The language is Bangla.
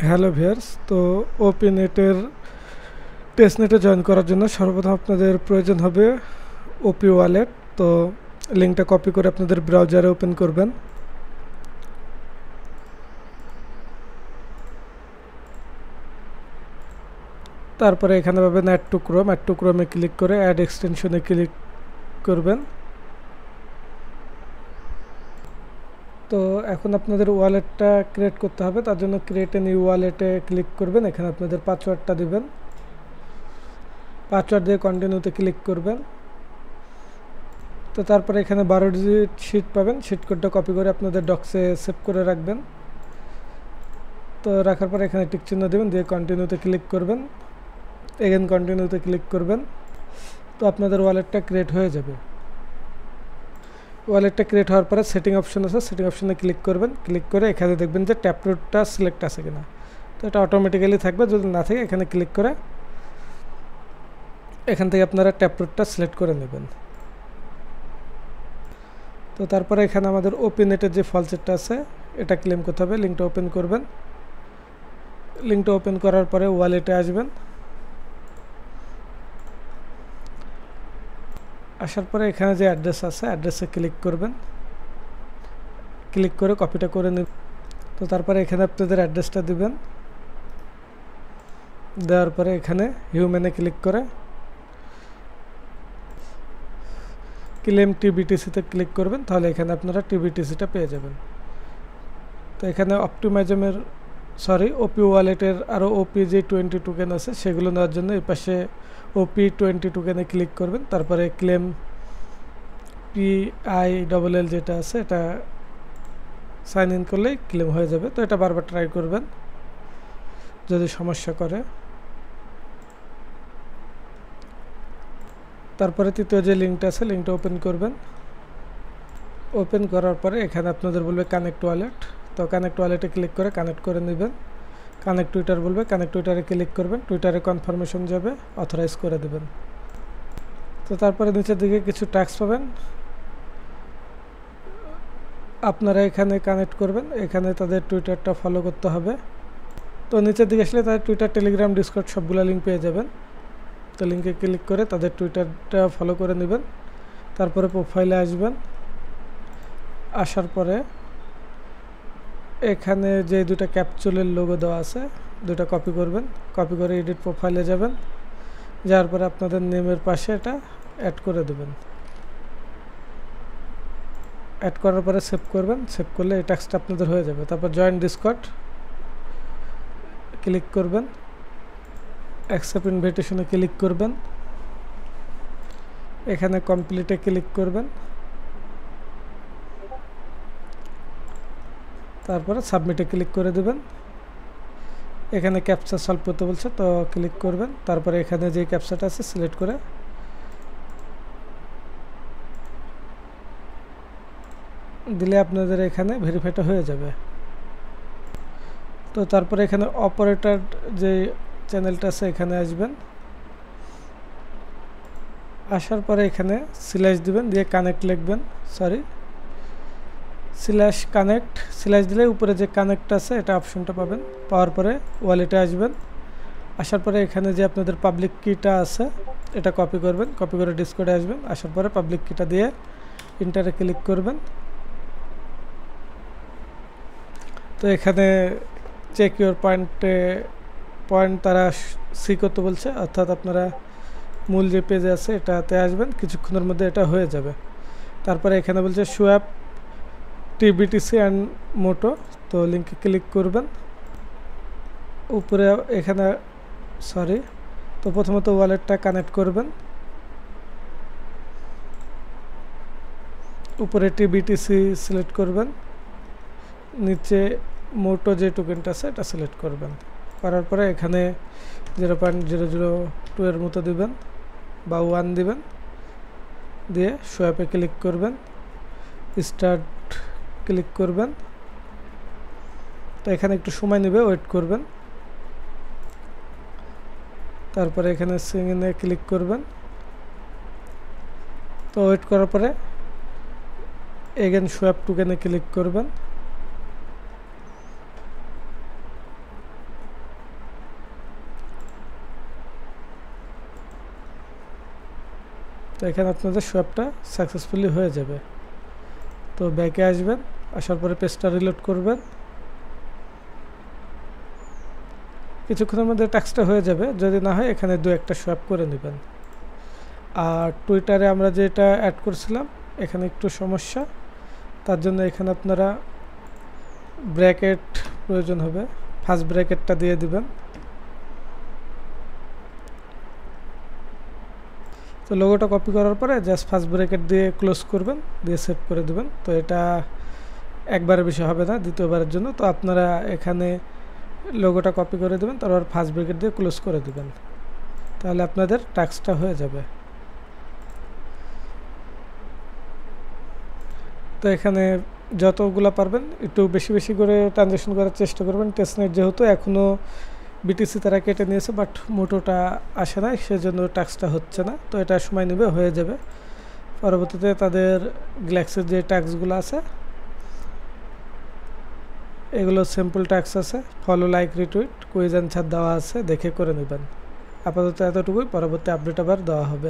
হ্যালো ভিউয়ার্স, তো ওপি নেটের টেস্টনেটে জয়েন করার জন্য সর্বপ্রথম আপনাদের প্রয়োজন হবে ওপি ওয়ালেট। তো লিঙ্কটা কপি করে আপনাদের ব্রাউজারে ওপেন করবেন। তারপরে এখানে পাবেন অ্যাড টু ক্রোমে ক্লিক করে অ্যাড এক্সটেনশনে ক্লিক করবেন। তো এখন আপনাদের ওয়ালেটটা ক্রিয়েট করতে হবে, তার জন্য ক্রিয়েট এ নিউ ওয়ালেটে ক্লিক করবেন। এখানে আপনাদের পাসওয়ার্ডটা দিবেন, পাসওয়ার্ড দিয়ে কন্টিনিউতে ক্লিক করবেন। তো তারপরে এখানে 12 ডিজিট শিট পাবেন, শিট কোডটা কপি করে আপনাদের ডক্সে সেভ করে রাখবেন। তো রাখার পরে এখানে টিক চিহ্ন দেবেন, দিয়ে কন্টিনিউতে ক্লিক করবেন, এগেন কন্টিনিউতে ক্লিক করবেন। তো আপনাদের ওয়ালেটটা ক্রিয়েট হয়ে যাবে। ওয়ালেটটা ক্রিয়েট হওয়ার পরে সেটিং অপশন আছে, সেটিং অপশনে ক্লিক করবেন। ক্লিক করে এখানে দেখবেন যে ট্যাপরুটটা সিলেক্ট আছে কিনা। তো এটা অটোমেটিক্যালি থাকবে, যদি না থাকে এখানে ক্লিক করে এখান থেকে আপনারা ট্যাপরুটটা সিলেক্ট করে নেবেন। তো তারপরে এখানে আমাদের ওপি নেটের যে ফলসেটটা আছে এটা ক্লেম করতে হবে। লিঙ্কটা ওপেন করবেন, লিঙ্কটা ওপেন করার পরে ওয়ালেটে আসবেন। আসার পরে এখানে যে অ্যাড্রেস আছে অ্যাড্রেসে ক্লিক করবেন, ক্লিক করে কপিটা করে নেবেন। তো তারপরে এখানে আপনাদের অ্যাড্রেসটা দিবেন, দেওয়ার পরে এখানে হিউম্যানে ক্লিক করে ক্লেম টিবিটিসিতে ক্লিক করবেন, তাহলে এখানে আপনারা টিবিটিসিটা পেয়ে যাবেন। তো এখানে ওপি ওয়ালেটের আরও ওপি যে 20 টোকেন আছে সেগুলো নেওয়ার জন্য এই পাশে ওপি 20 টোকেনে ক্লিক করবেন। তারপরে ক্লেম PILL যেটা আছে এটা সাইন ইন করলেই ক্লেম হয়ে যাবে। তো এটা বারবার ট্রাই করবেন যদি সমস্যা করে। তারপরে তৃতীয় যে লিঙ্কটা আছে লিঙ্কটা ওপেন করবেন। ওপেন করার পরে এখানে আপনাদের বলবে কানেক্ট ওয়ালেট। তো কানেক্ট ওয়ালেটে ক্লিক করে কানেক্ট করে নেবেন। কানেক্ট টুইটার বলবে, কানেক্ট টুইটারে ক্লিক করবেন, টুইটারে কনফার্মেশন যাবে, অথরাইজ করে দেবেন। তো তারপরে নিচের দিকে কিছু ট্যাক্স পাবেন, আপনারা এখানে কানেক্ট করবেন। এখানে তাদের টুইটারটা ফলো করতে হবে। তো নিচের দিকে আসলে তাদের টুইটার, টেলিগ্রাম, ডিসকর্ড সবগুলো লিঙ্ক পেয়ে যাবেন। তো লিঙ্কে ক্লিক করে তাদের টুইটারটা ফলো করে নেবেন। তারপরে প্রোফাইলে আসবেন, আসার পরে এখানে যে দুটো ক্যাপচুলের লোগো দেওয়া আছে দুটো কপি করবেন, কপি করে এডিট প্রোফাইলে যাবেন, যাওয়ার পরে আপনাদের নেমের পাশে এটা অ্যাড করে দেবেন। অ্যাড করার পরে সেভ করবেন, সেভ করলে এই ট্যাক্সটা আপনাদের হয়ে যাবে। তারপর জয়েন ডিসকর্ড ক্লিক করবেন, অ্যাকসেপ্ট ইনভিটেশনে ক্লিক করবেন, এখানে কমপ্লিটে ক্লিক করবেন, তারপরে সাবমিটে ক্লিক করে দেবেন। এখানে ক্যাপচা সলভ করতে বলছে, তো ক্লিক করবেন। তারপরে এখানে যে ক্যাপচাটা আছে সিলেক্ট করে দিলে আপনাদের এখানে ভেরিফাইটা হয়ে যাবে। তো তারপরে এখানে অপারেটর যে চ্যানেলটা আছে এখানে আসবেন, আসার পরে এখানে স্ল্যাশ দিবেন, দিয়ে কানেক্ট লিখবেন, স্ল্যাশ কানেক্ট, স্ল্যাশ দিলে উপরে যে কানেক্ট আছে এটা অপশনটা পাবেন। পাওয়ার পরে ওয়ালেটে আসবেন, আসার পরে এখানে যে আপনাদের পাবলিক কিটা আছে এটা কপি করবেন, কপি করে ডিসকর্ডে আসবেন, আসার পরে পাবলিক কিটা দিয়ে ইন্টারে ক্লিক করবেন। তো এখানে চেক ইউর পয়েন্ট তারা সি করতে বলছে, অর্থাৎ আপনারা মূল যে পেজে আছে এটাতে আসবেন, কিছুক্ষণের মধ্যে এটা হয়ে যাবে। তারপরে এখানে বলছে সোয়াপ টিবিটিসি অ্যান্ড মোটো, তো লিঙ্কে ক্লিক করবেন। উপরে এখানে তো প্রথমত ওয়ালেটটা কানেক্ট করবেন, উপরে টিবিটিসি সিলেক্ট করবেন, নিচে মোটো যে টোকেনটা আছে এটা সিলেক্ট করবেন। করার পরে এখানে 0.002 এর মতো দিবেন বা 1 দিবেন, দিয়ে সোয়াপে ক্লিক করবেন, স্টার্ট ক্লিক করবেন। তো এখানে একটু সময় নেবে, ওয়েট করবেন। তারপরে এখানে সিঙ্গিনে ক্লিক করবেন। তো ওয়েট করার পরে এগেন সোয়াপ টোকেনে ক্লিক করবেন। তো এখানে আপনাদের সোয়াপটা সাকসেসফুলি হয়ে যাবে। তো ব্যাকে আসবেন, আসার পরে পেজটা রিলোড করবেন। কিছুক্ষণের মধ্যে টাস্কটা হয়ে যাবে, যদি না হয় এখানে দু একটা সোয়াপ করে নেবেন। আর টুইটারে আমরা যেটা অ্যাড করছিলাম এখানে একটু সমস্যা, তার জন্য এখানে আপনারা ব্র্যাকেট প্রয়োজন হবে, ফার্স্ট ব্র্যাকেটটা দিয়ে দিবেন। তো লোগোটা কপি করার পরে জাস্ট ফার্স্ট ব্র্যাকেট দিয়ে ক্লোজ করবেন, দিয়ে সেভ করে দিবেন। তো এটা একবারের বেশি হবে না, দ্বিতীয়বারের জন্য। তো আপনারা এখানে লোগোটা কপি করে দেবেন, তারপর ফার্স্ট ব্র্যাকেট দিয়ে ক্লোজ করে দিবেন, তাহলে আপনাদের টাস্কটা হয়ে যাবে। তো এখানে যতগুলো পারবেন একটু বেশি বেশি করে ট্রানজ্যাকশন করার চেষ্টা করবেন। টেস্টনেট যেহেতু এখনও বিটিসি তারা কেটে নিয়েছে, বাট মোটোটা আসে না, সেজন্য টাস্কটা হচ্ছে না। তো এটা সময় নেবে, হয়ে যাবে। পরবর্তীতে তাদের গ্যালাক্সির যে টাস্কগুলো আছে এগুলো সিম্পল টাস্ক আছে, follow, like, retweet, quiz answer দেওয়া আছে, দেখে করে নেবেন। আপাতত এতটুকুই, পরবর্তী আপডেট আবার দেওয়া হবে।